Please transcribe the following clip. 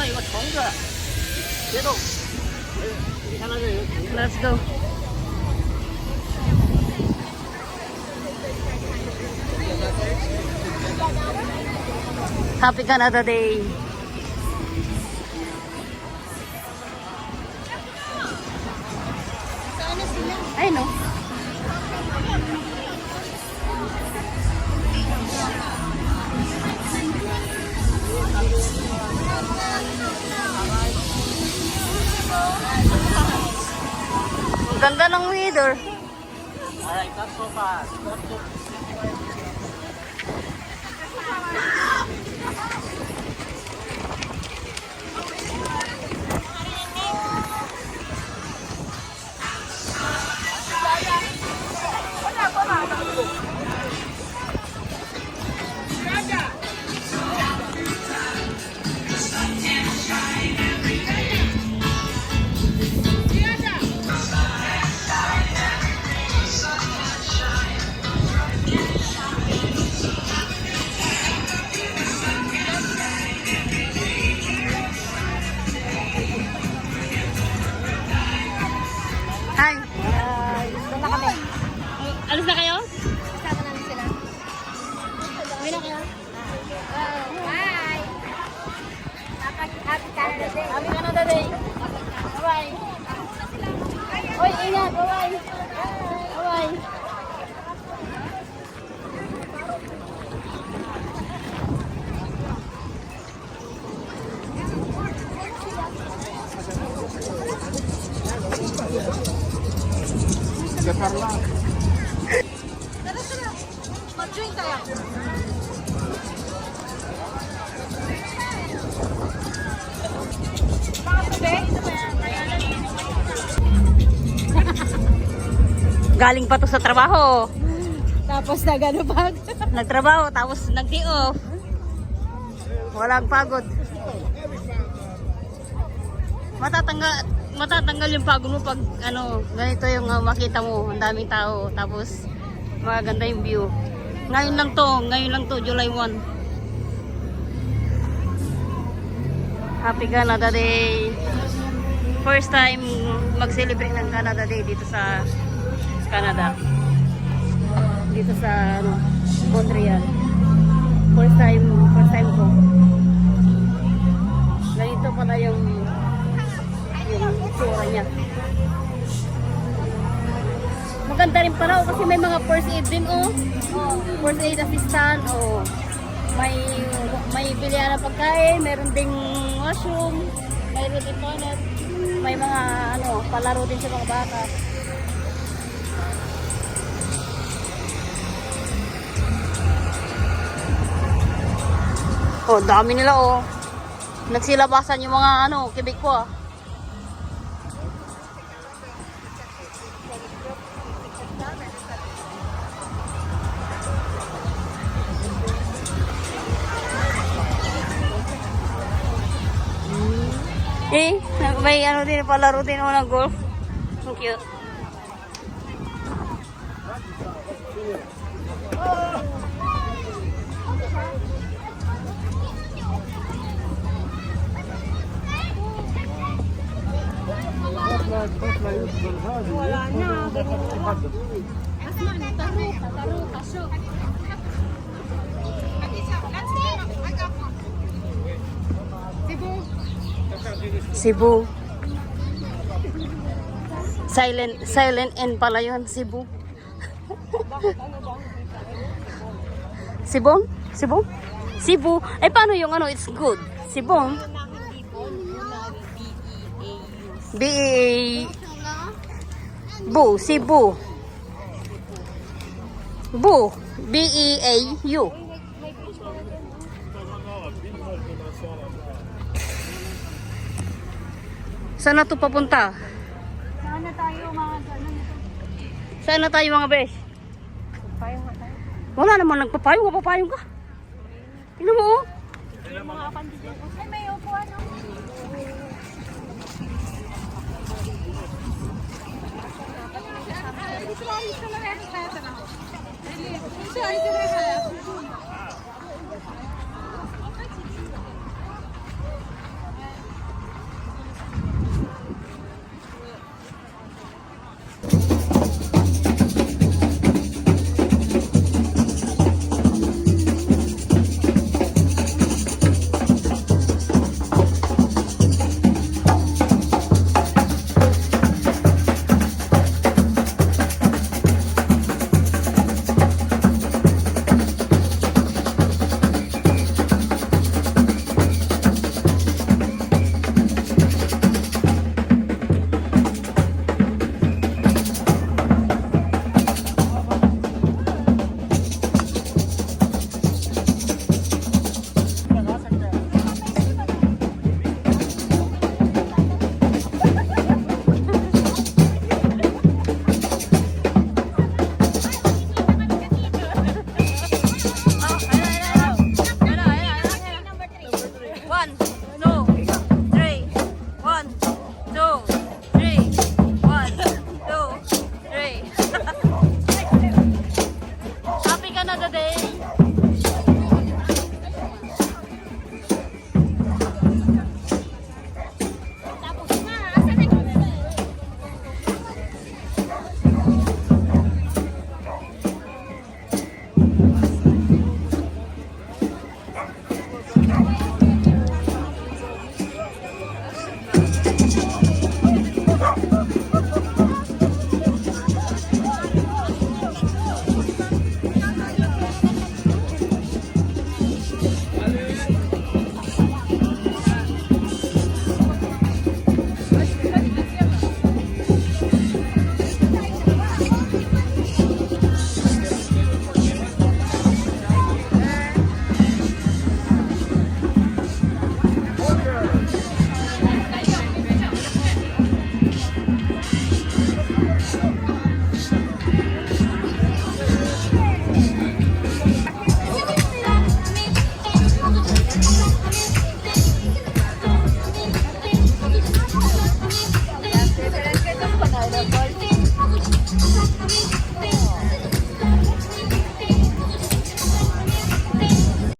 이거 정자. 계속. 이상하게. Let's go. Happy Canada Day. Ay no. Ang ganda ng weather. Alright, not so fast. Not so Hi. Doon na kami. Alis na kayo? Kasama namin sila. Uwi na kayo? Bye! Happy Canada Day. Happy Canada Day. Bye-bye. Oy, ingat. Bye-bye. Bye-bye. Tara sila. Mag-drink tayo. Galing pa to sa trabaho. Tapos na gano'n pag. Nagtrabaho, tapos nag-day off. Walang pagod. Matatanggal yung pagod mo pag ano, ganito yung makita mo, ang daming tao, tapos maganda yung view. Ngayon lang to, July 1. Happy Canada Day. First time mag-celebrate ng Canada Day dito sa Canada. Dito sa Montreal. First time ko. Ganito pala yung tsura niya. Maganda rin pala kasi may mga first aid din first aid assistant may bilihan na pagkain, meron ding washroom, mayroon din toilet, may mga palaro din sa mga bata. Dami nila nagsilabasan yung mga kibik ko may din palaro din ng golf. Ang cute. Wala na. Asma, taruta, show. Cebu. Silent N pala yun, Cebu. Cebu? Cebu? Cebu. Ay, paano yung it's good? Cebu. B-E-A-U. Bu, Cebu. Bu. B-E-A-U. Saan na ito papunta? Saan na tayo mga ganun? Saan na tayo mga besh? Payong nga tayo. Wala naman nagpapayong. Mapapayong ka. Tingnan mo Yung mga pandito ko. Ay, may upuan